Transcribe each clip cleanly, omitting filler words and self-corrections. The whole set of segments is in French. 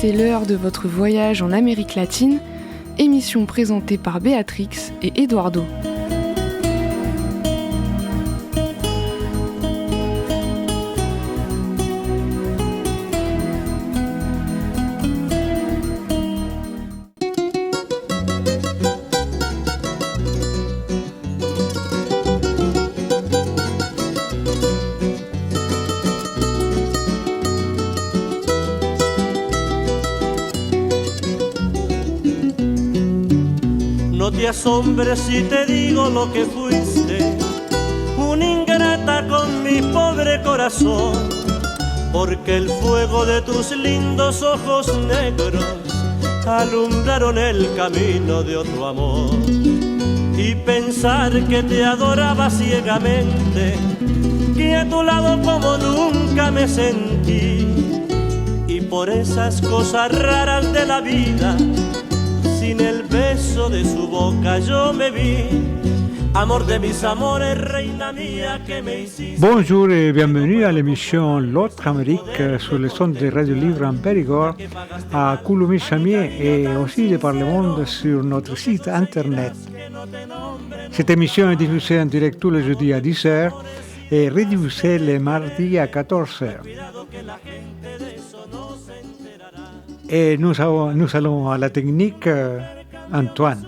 c'est l'heure de votre voyage en Amérique latine, émission présentée par Béatrix et Eduardo. No te asombres si te digo lo que fuiste, una ingrata con mi pobre corazón, porque el fuego de tus lindos ojos negros alumbraron el camino de otro amor. Y pensar que te adoraba ciegamente, que a tu lado como nunca me sentí, y por esas cosas raras de la vida, sin el beso de su boca yo me vi. Amor de mis amores, reina mía, que me hiciste. Bonjour et bienvenue à l'émission L'autre Amérique sur le son de Radio Libre en Périgord à Coulommiers-Chamiers et aussi de par le monde sur notre site internet. Cette émission est diffusée en direct tous les jeudis à 10h et rediffusée les mardis à 14h. Et nous allons à la technique Antoine.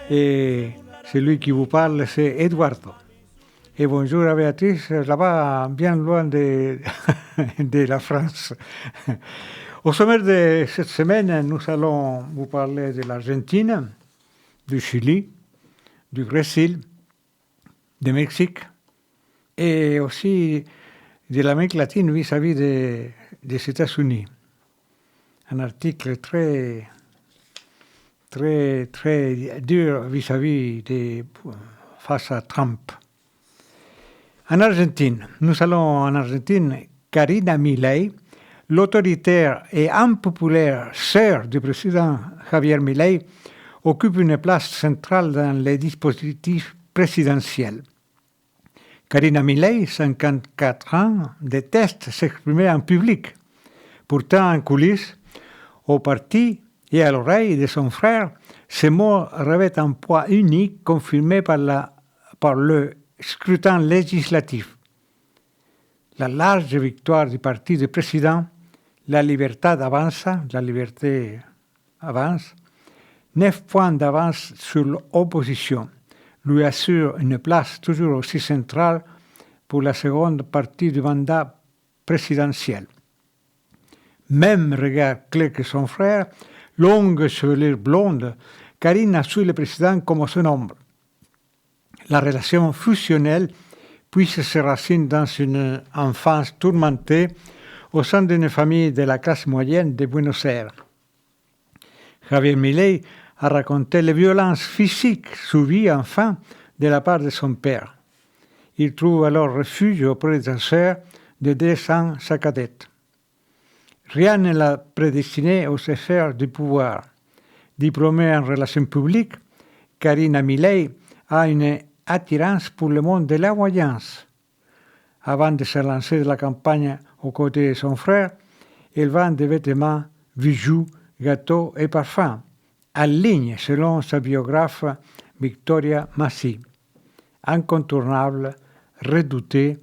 Et celui qui vous parle, c'est Eduardo. Et bonjour à Béatrice, là-bas, bien loin de la France. Au sommaire de cette semaine, nous allons vous parler de l'Argentine, du Chili, du Brésil, du Mexique et aussi de l'Amérique latine vis-à-vis des États-Unis. Un article très dur vis-à-vis face à Trump. En Argentine, nous allons en Argentine, Karina Milei, l'autoritaire et impopulaire sœur du président Javier Milei, occupe une place centrale dans les dispositifs présidentiels. Karina Milei, 54 ans, déteste s'exprimer en public. Pourtant, en coulisses, au parti et à l'oreille de son frère, ces mots revêtent un poids unique confirmé par le scrutin législatif. La large victoire du parti du président, la liberté avance, 9 points d'avance sur l'opposition, lui assure une place toujours aussi centrale pour la seconde partie du mandat présidentiel. Même regard clair que son frère, longue chevelure blonde, Karina suit le président comme son ombre. La relation fusionnelle puise ses racines dans une enfance tourmentée au sein d'une famille de la classe moyenne de Buenos Aires. Javier Milei a raconté les violences physiques subies enfant de la part de son père. Il trouve alors refuge auprès de sa sœur de 2 ans sa cadette. Rien ne l'a prédestiné aux affaires du pouvoir. Diplômée en relations publiques, Karina Milei a une attirance pour le monde de la voyance. Avant de se lancer dans la campagne aux côtés de son frère, elle vend des vêtements, bijoux, gâteaux et parfums, en ligne selon sa biographe Victoria Massi. Incontournable, redoutée,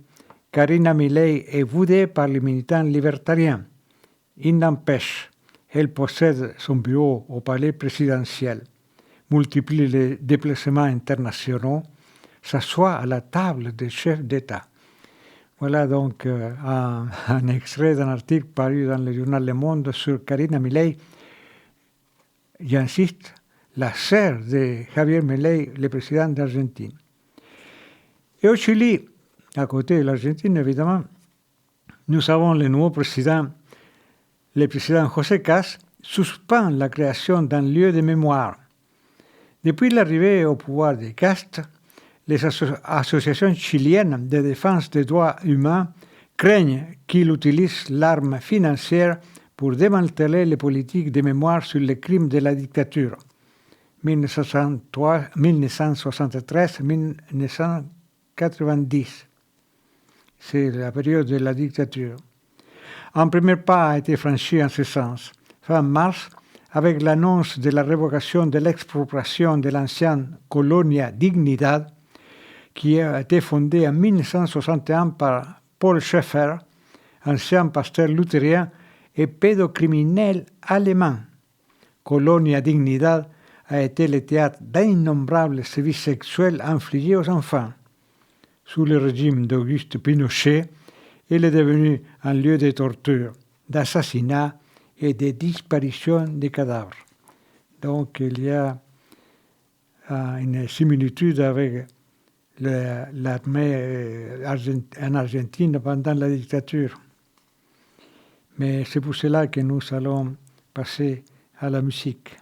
Karina Milei est voudée par les militants libertariens. Il n'empêche, elle possède son bureau au palais présidentiel, multiplie les déplacements internationaux, s'assoit à la table des chefs d'État. Voilà donc un extrait d'un article paru dans le journal Le Monde sur Karina Milei. J'insiste, la sœur de Javier Milei, le président d'Argentine. Et au Chili, à côté de l'Argentine évidemment, nous avons le nouveau président. Le président José Cast suspend la création d'un lieu de mémoire. Depuis l'arrivée au pouvoir de Cast, les associations chiliennes de défense des droits humains craignent qu'il utilise l'arme financière pour démanteler les politiques de mémoire sur les crimes de la dictature 1973-1990. C'est la période de la dictature. Un premier pas a été franchi en ce sens. fin mars, avec l'annonce de la révocation de l'expropriation de l'ancienne Colonia Dignidad, qui a été fondée en 1961 par Paul Schaeffer, ancien pasteur luthérien et pédocriminel allemand. Colonia Dignidad a été le théâtre d'innombrables sévices sexuels infligés aux enfants. Sous le régime d'Auguste Pinochet, il est devenu un lieu de torture, d'assassinat et de disparition des cadavres. Donc il y a une similitude avec l'armée en Argentine pendant la dictature. Mais c'est pour cela que nous allons passer à la musique.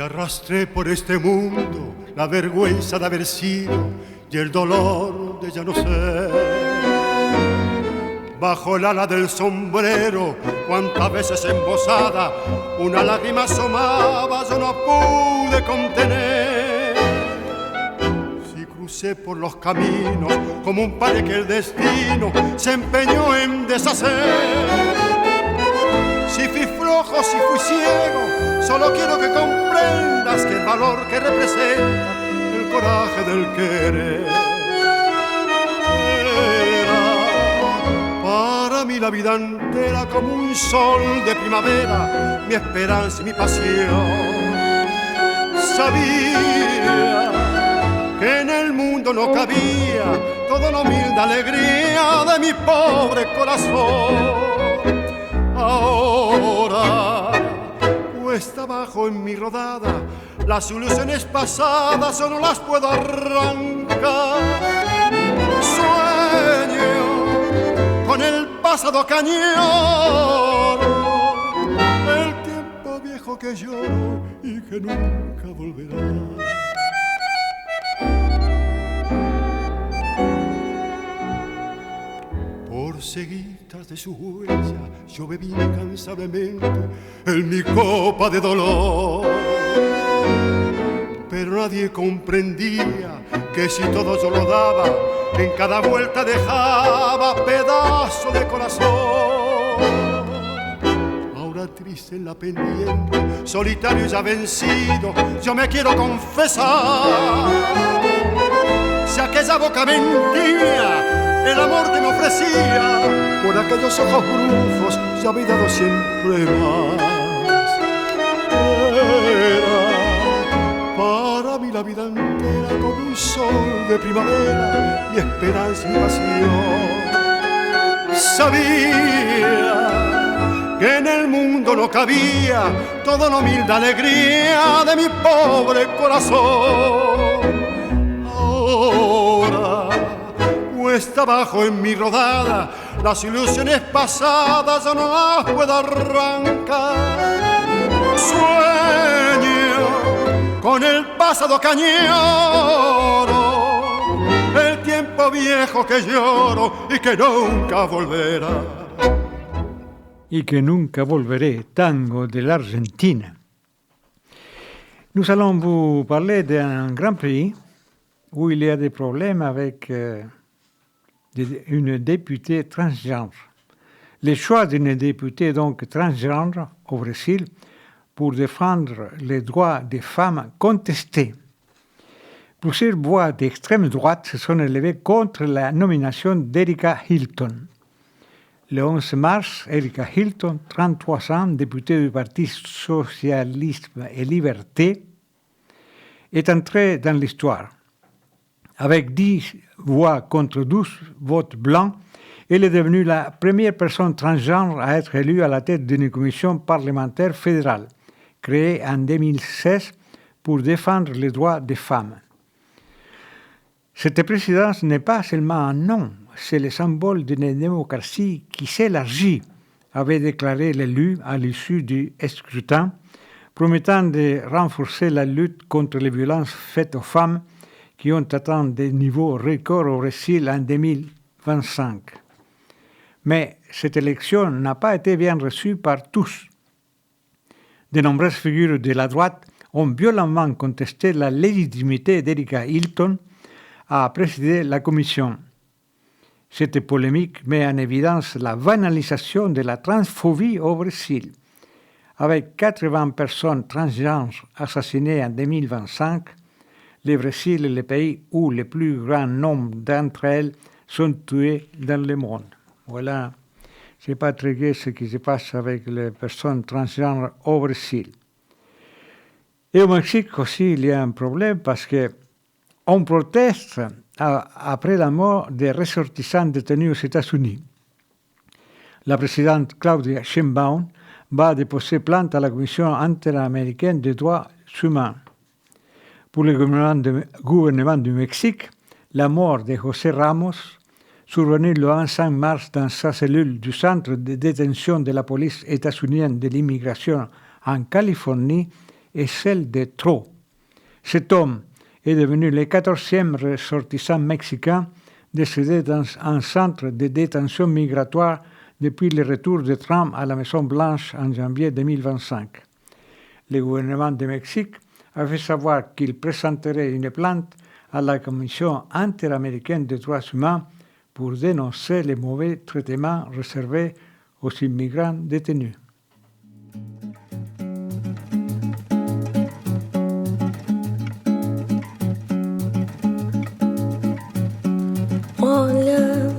Arrastré por este mundo la vergüenza de haber sido y el dolor de ya no ser. Bajo el ala del sombrero, cuantas veces embosada, una lágrima asomaba, yo no pude contener. Si crucé por los caminos como un padre que el destino se empeñó en deshacer. Si fui flojo, si fui ciego, solo quiero que comprendas que el valor que representa el coraje del querer era para mí la vida entera como un sol de primavera, mi esperanza y mi pasión. Sabía que en el mundo no cabía toda la humilde alegría de mi pobre corazón. Ahora cuesta abajo en mi rodada, las ilusiones pasadas yo no las puedo arrancar. Sueño con el pasado que añoro, el tiempo viejo que lloro y que nunca volverá. Por seguir tras de su huella, yo bebí incansablemente en mi copa de dolor. Pero nadie comprendía que si todo yo lo daba, en cada vuelta dejaba pedazo de corazón. Ahora triste en la pendiente, solitario y ya vencido, yo me quiero confesar. Si aquella boca mentía el amor que me ofrecía, por aquellos ojos brujos ya había dado siempre más. Era para mí la vida entera como un sol de primavera, mi esperanza y mi pasión. Sabía que en el mundo no cabía toda la humilde alegría de mi pobre corazón. Ahora cuesta abajo en mi rodada, las ilusiones pasadas ya no las puedo arrancar. Sueño con el pasado que añoro, el tiempo viejo que lloro y que nunca volverá. Y que nunca volveré, tango de l'Argentine. Nous allons vous parler d'un grand pays où il y a des problèmes avec une députée transgenre. Le choix d'une députée donc transgenre au Brésil pour défendre les droits des femmes contestés. Plusieurs voix d'extrême droite se sont élevées contre la nomination d'Erika Hilton. Le 11 mars, Erika Hilton, 33 ans, députée du Parti Socialisme et Liberté, est entrée dans l'histoire. Avec 10 voix contre 12 votes blancs, elle est devenue la première personne transgenre à être élue à la tête d'une commission parlementaire fédérale, créée en 2016 pour défendre les droits des femmes. Cette présidence n'est pas seulement un nom, c'est le symbole d'une démocratie qui s'élargit, avait déclaré l'élu à l'issue du scrutin, promettant de renforcer la lutte contre les violences faites aux femmes qui ont atteint des niveaux records au Brésil en 2025. Mais cette élection n'a pas été bien reçue par tous. De nombreuses figures de la droite ont violemment contesté la légitimité d'Erika Hilton à présider la commission. Cette polémique met en évidence la banalisation de la transphobie au Brésil. Avec 80 personnes transgenres assassinées en 2025, le Brésil est le pays où le plus grand nombre d'entre elles sont tuées dans le monde. Voilà, c'est pas très gai ce qui se passe avec les personnes transgenres au Brésil. Et au Mexique aussi, il y a un problème parce qu'on proteste après la mort des ressortissants détenus aux États-Unis. La présidente Claudia Sheinbaum va déposer plainte à la Commission interaméricaine des droits humains. Pour le gouvernement du Mexique, la mort de José Ramos, survenue le 25 mars dans sa cellule du centre de détention de la police états-unienne de l'immigration en Californie, est celle de trop. Cet homme est devenu le 14e ressortissant mexicain décédé dans un centre de détention migratoire depuis le retour de Trump à la Maison-Blanche en janvier 2025. Le gouvernement du Mexique a fait savoir qu'il présenterait une plainte à la Commission interaméricaine des droits humains pour dénoncer les mauvais traitements réservés aux immigrants détenus. Olha,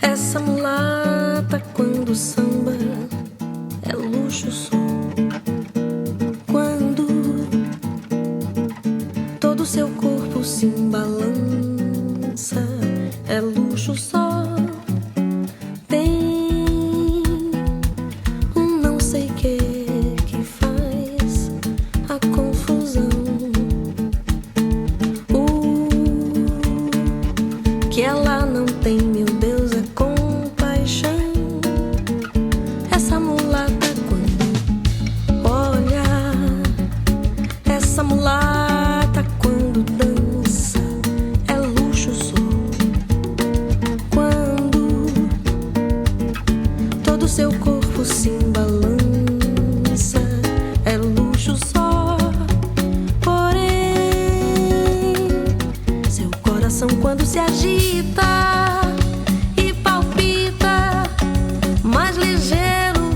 essa mulata quando samba é luxo só. Quando todo seu corpo se embalança, é luxo só. Tem um não sei que faz a confusão. Que ela não tem, meu Deus, é compaixão. Essa mulata quando olha, essa mulata quando dança, é luxo só. Quando todo seu corpo se embalança, é luxo só. Porém, seu coração quando se agita e palpita mais ligeiro,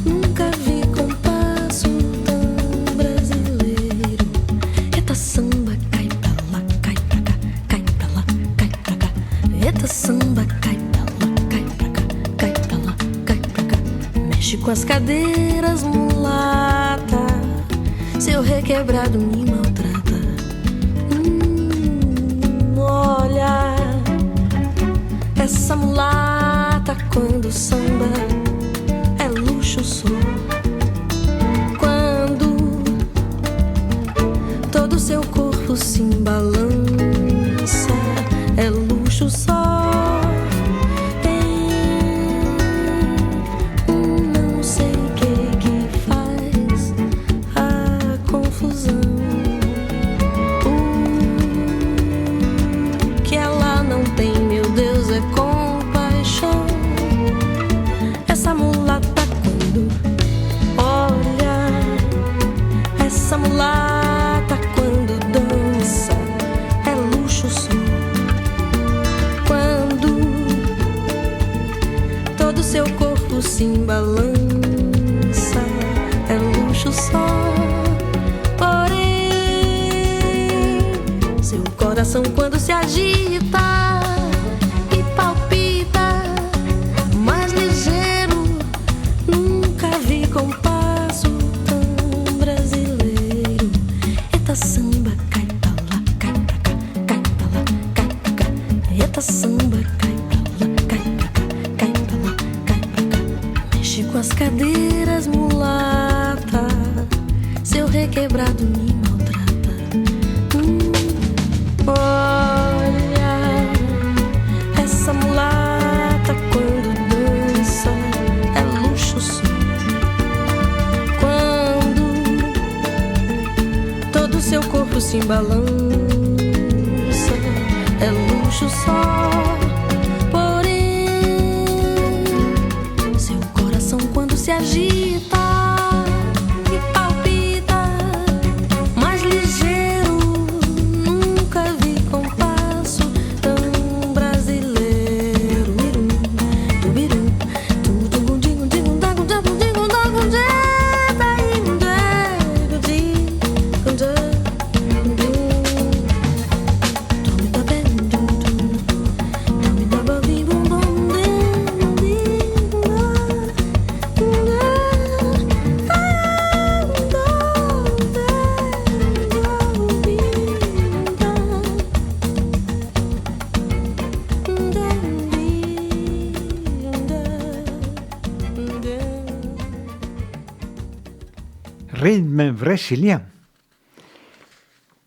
nunca vi compasso tão brasileiro. Eita samba, cai pra lá, cai pra cá, cai pra lá, cai pra cá. Eita samba, cai pra lá, cai pra cá, cai pra lá, cai pra cá. Mexe com as cadeiras, mulata, seu requebrado me maltrata. Olha, essa mulata quando samba é luxo só. Quando todo seu corpo se embalança, é luxo só. Tem não sei que faz a confusão. Tem, meu Deus, é compaixão. Essa mulata quando olha, essa mulata quando dança, se balança, é luxo só. Porém, seu coração quando se agita e palpita mais ligeiro, nunca vi compasso tão brasileiro. Eita samba, cai pra lá, cai pra cá, cai pra lá, cai pra cá. Eita samba, cai pra lá, cai pra cá, cai pra lá, cai pra cá. Mexe com as cadeiras, mulata, seu requebrado me maltrata. Olha, essa mulata quando dança é luxo só. Quando todo seu corpo se balança, é luxo só. Porém, seu coração quando se agita e palpita mais ligeiro, nunca vi compasso tão brasileiro. Tubirum, tubirum, tudum, digum, dagum, dagum, digum, dagum, daim, dago, digum, tome da bem, tome da babim, bum, bum, Rythme brésilien.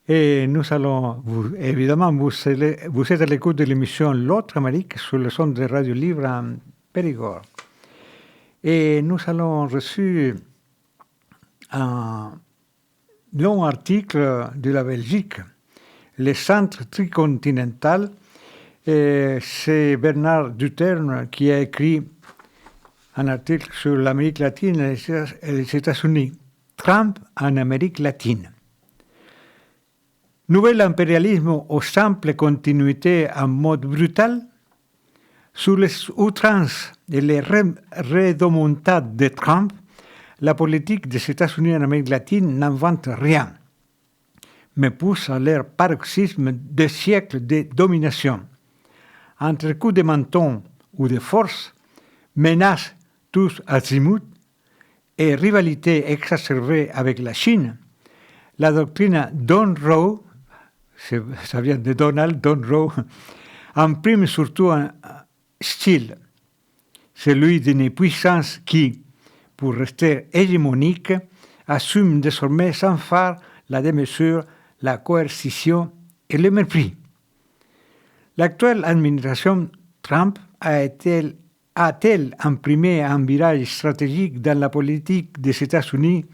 Et nous allons, évidemment, vous êtes à l'écoute de l'émission L'autre Amérique sur le son de Radio Libre en Périgord. Et nous allons reçu un long article de la Belgique, le Centre tricontinental. Et c'est Bernard Duterne qui a écrit un article sur l'Amérique latine et les États-Unis. Trump en Amérique latine. Nouvel impérialisme aux simples continuités en mode brutal. Sous les outrances et les redemontades de Trump, la politique des États-Unis en Amérique latine n'invente rien, mais pousse à leur paroxysme de siècles de domination. Entre coups de menton ou de force, menaces tous azimuts, et rivalité exacerbée avec la Chine, la doctrine Don Rowe, ça vient de Donald, Don Rowe, imprime surtout un style, celui d'une puissance qui, pour rester hégémonique, assume désormais sans phare la démesure, la coercition et le mépris. L'actuelle administration Trump a-t-elle imprimé un virage stratégique dans la politique des États-Unis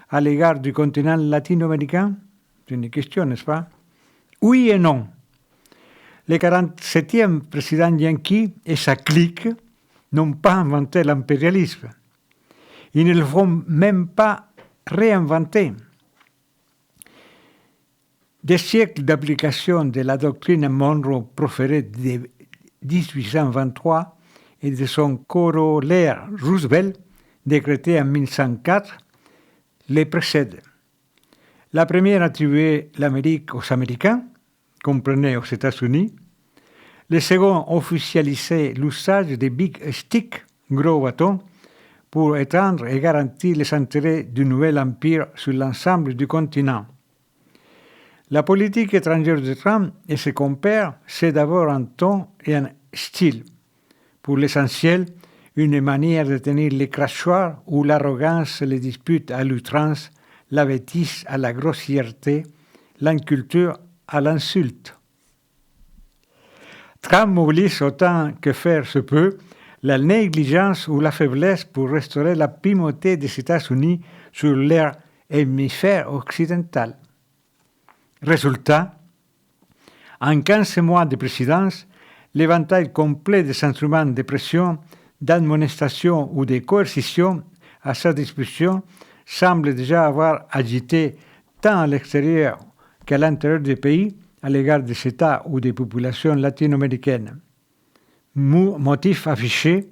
à l'égard du continent latino-américain? C'est une question, n'est-ce pas? Oui et non. Le 47e président Yankee et sa clique n'ont pas inventé l'impérialisme. Ils ne le font même pas réinventer. Des siècles d'application de la doctrine Monroe proférée de 1823 et de son corollaire Roosevelt, décrété en 1904, les précèdent. La première attribuait l'Amérique aux Américains, comprenez aux États-Unis. Le second officialisait l'usage des big sticks, gros bâtons, pour étendre et garantir les intérêts du nouvel empire sur l'ensemble du continent. La politique étrangère de Trump et ses compères, c'est d'abord un ton et un style. Pour l'essentiel, une manière de tenir les crachoirs où l'arrogance les dispute à l'outrance, la bêtise à la grossièreté, l'inculture à l'insulte. Trump mobilise autant que faire se peut la négligence ou la faiblesse pour restaurer la primauté des États-Unis sur leur hémisphère occidental. Résultat, en 15 mois de présidence, l'éventail complet des instruments de pression, d'admonestation ou de coercition à sa disposition semble déjà avoir agité tant à l'extérieur qu'à l'intérieur des pays à l'égard des États ou des populations latino-américaines. Motif affiché,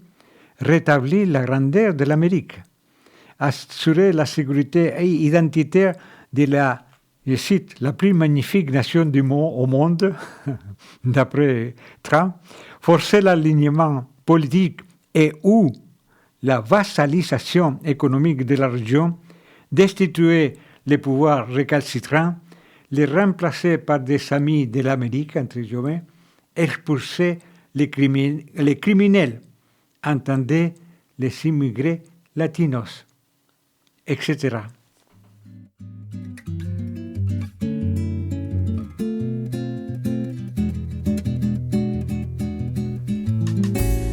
rétablir la grandeur de l'Amérique, assurer la sécurité identitaire de la, je cite, la plus magnifique nation au monde, d'après Trump, forcer l'alignement politique et ou la vassalisation économique de la région, destituer les pouvoirs récalcitrants, les remplacer par des amis de l'Amérique, entre guillemets, expulser les criminels, entendez les immigrés latinos, etc.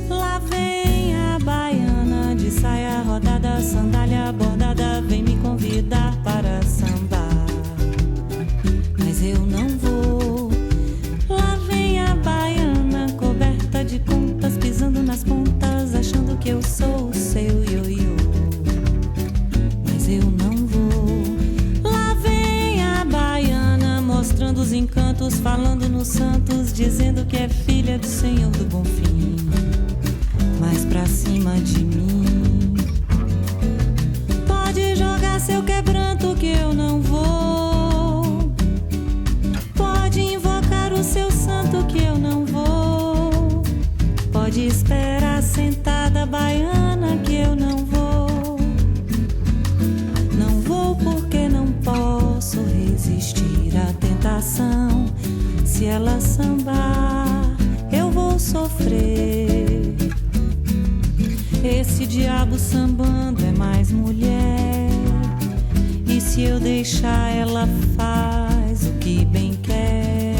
Lá vem a baiana de saia rodada, sandália bordada, vem me convidar para sambar. Mas eu não vou. Lá vem a baiana coberta de contas, pisando nas pontas, achando que eu sou o seu ioiô. Mas eu não vou. Lá vem a baiana mostrando os encantos, falando nos santos, dizendo que é filha do Senhor do Bonfim. Mas pra cima de mim, pode jogar seu quebranto que eu não vou. Pode invocar o seu santo que eu não vou. Pode esperar sentada baiana que eu não vou. Não vou porque não posso resistir à tentação. Se ela sambar, eu vou sofrer. Esse diabo sambando é mais mulher. E se eu deixar, ela faz o que bem quer.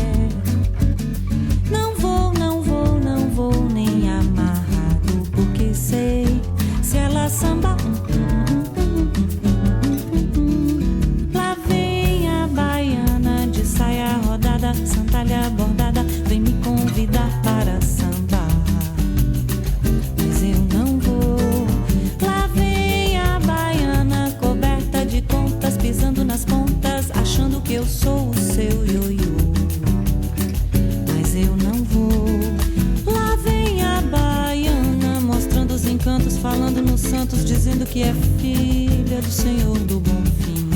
Não vou, não vou, não vou nem amarrado, porque sei, se ela sambar, lá vem a baiana de saia rodada, sandália bordada, vem me convidar para sambar. Mas eu não vou. Lá vem a baiana coberta de contas, pisando nas pontas, achando que eu sou o seu ioiô. Mas eu não vou. Lá vem a baiana mostrando os encantos, falando nos santos, dizendo que é filha do Senhor do Bonfim.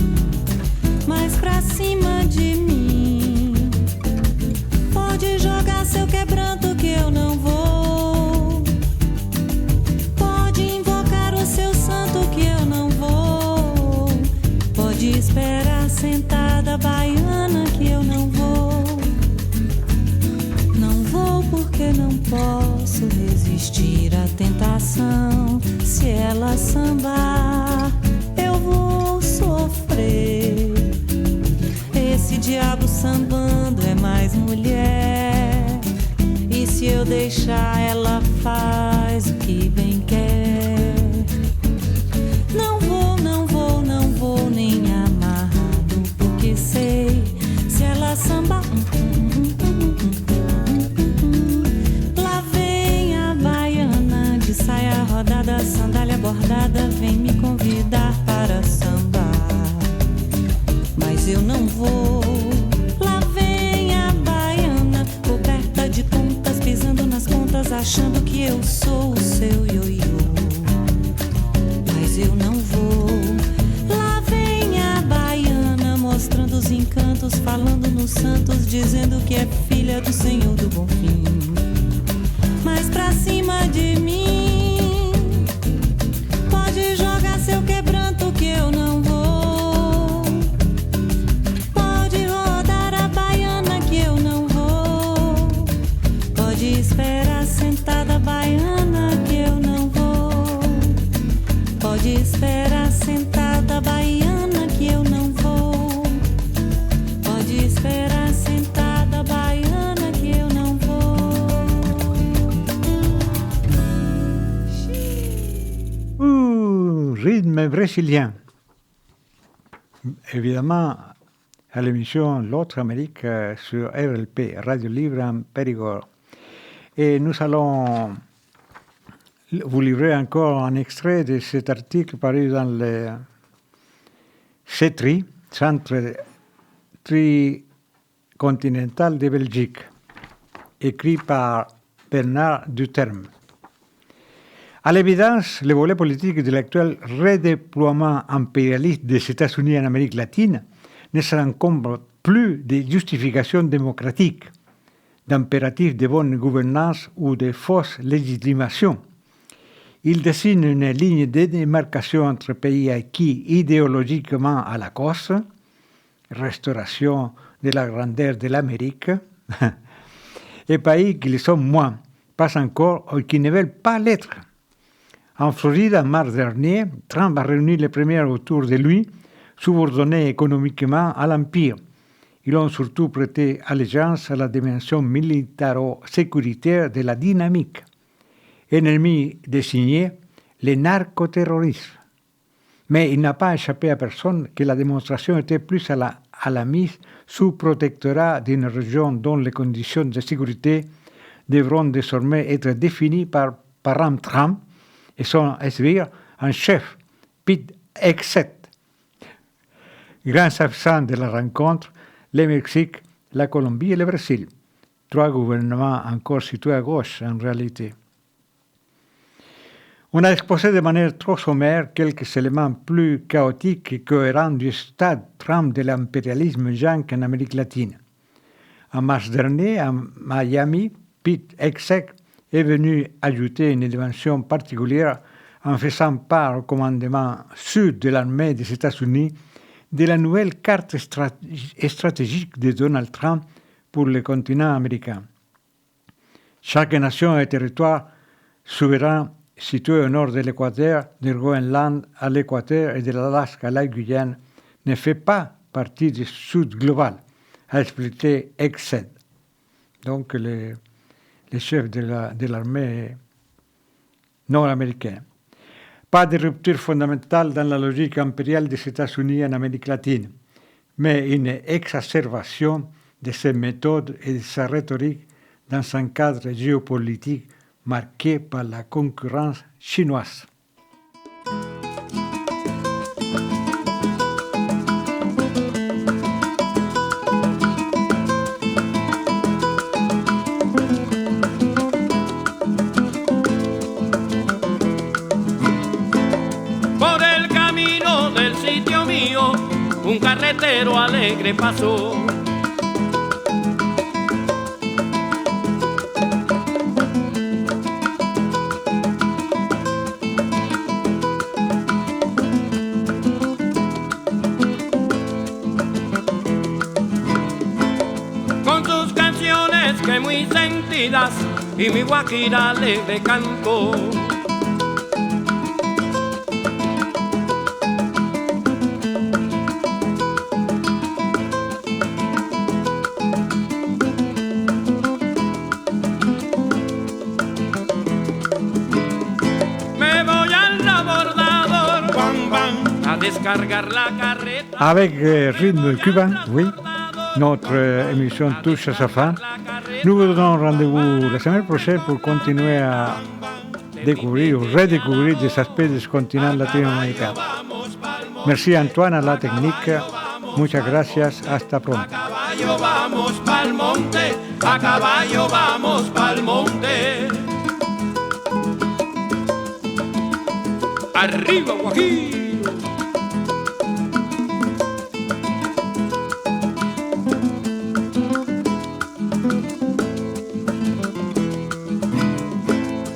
Mas pra cima de mim, pode jogar seu quebranto que eu não vou. Pode invocar o seu santo que eu não vou. Pode esperar sentada baiana que eu não vou. Não vou porque não posso resistir à tentação. Se ela sambar, eu vou sofrer. Esse diabo sambando é mais mulher. E se eu deixar, ela faz o que bem quer. Não vou, não vou, não vou nem amarrado, porque sei, se ela sambar, lá vem a baiana de saia rodada, sandália bordada, vem me convidar para sambar. Mas eu não vou. Lá vem a baiana coberta de contas, pisando nas contas, achando que eu sou o seu ioiô. Mas eu não vou. Lá vem a baiana mostrando os encantos, falando nos santos, dizendo que é filha do Senhor do Bonfim. Mas pra cima de mim, pode jogar seu quebranto que eu não vou. Pode rodar a baiana que eu não vou. Pode esperar sentada baiana que eu não vou. Pode esperar sentada baiana que eu não vou. Pode esperar sentada baiana que eu não vou. Rythme brésilien. Évidemment, à l'émission L'autre Amérique sur RLP, Radio Libre en Périgord. Et nous allons vous livrer encore un extrait de cet article paru dans le CETRI, Centre Tricontinental de Belgique, écrit par Bernard Duterme. À l'évidence, le volet politique de l'actuel redéploiement impérialiste des États-Unis en Amérique latine ne se rencontre plus de justifications démocratiques, d'impératifs de bonne gouvernance ou de fausses légitimations. Il dessine une ligne de démarcation entre pays acquis idéologiquement à la cause, restauration de la grandeur de l'Amérique, et pays qui le sont moins, pas encore, ou qui ne veulent pas l'être. En Floride, en mars dernier, Trump a réuni les premiers autour de lui, subordonnés économiquement à l'Empire. Ils ont surtout prêté allégeance à la dimension militaro-sécuritaire de la dynamique. Ennemi désigné, le narcoterrorisme. Mais il n'a pas échappé à personne que la démonstration était plus à la mise sous protectorat d'une région dont les conditions de sécurité devront désormais être définies par Trump et son sbire en chef, Pete Hegseth. Grands absents de la rencontre, le Mexique, la Colombie et le Brésil. 3 gouvernements encore situés à gauche en réalité. On a exposé de manière trop sommaire quelques éléments plus chaotiques et cohérents du stade Trump de l'impérialisme yankee en Amérique latine. En mars dernier, à Miami, Pete Hegseth est venu ajouter une dimension particulière en faisant part au commandement sud de l'armée des États-Unis de la nouvelle carte stratégique de Donald Trump pour le continent américain. Chaque nation et territoire souverain situé au nord de l'Équateur, du Groenland à l'Équateur et de l'Alaska à la Guyane, ne fait pas partie du Sud global, a expliqué Hegseth, donc le chef de l'armée nord-américaine. Pas de rupture fondamentale dans la logique impériale des États-Unis en Amérique latine, mais une exacerbation de ses méthodes et de sa rhétorique dans un cadre géopolitique marqué par la concurrence chinoise. Por el camino del sitio mío, un carretero alegre pasó. Que muy sentidas y mi guajira alegre cantó. Me voy al abordador, bam, bam, a descargar la carreta. Avec rythme cubain, oui, notre émission touche à sa fin. Nous vous donnons rendez-vous la semaine prochaine pour continuer à découvrir ou redécouvrir des aspects du continent latino-américain. Merci Antoine à la technique. Muchas gracias. Hasta pronto. A caballo vamos pa'l monte, a caballo vamos pa'l monte. Arriba, Guajiro.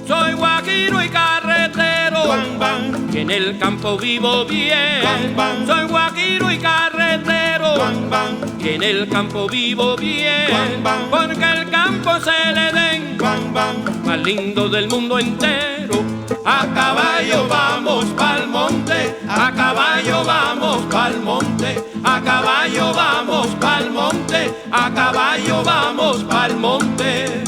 Soy guajiro y carretero, bam, bam, que en el campo vivo bien. Bam, bam. Soy guajiro y carretero, bam, bam, que en el campo vivo bien. Bam, bam. Porque el campo se le den, bam, bam, más lindo del mundo entero. A caballo vamos pa'l monte, a caballo vamos pa'l monte, a caballo vamos pa'l monte, a caballo vamos pa'l monte.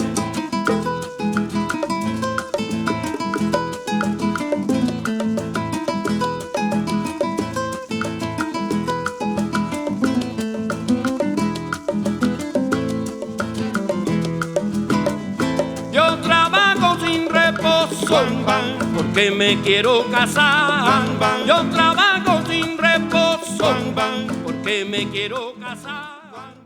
Yo trabajo sin reposo, bam, bam, porque me quiero casar. Bam, bam. Yo trabajo sin reposo, bam, bam, porque me quiero casar.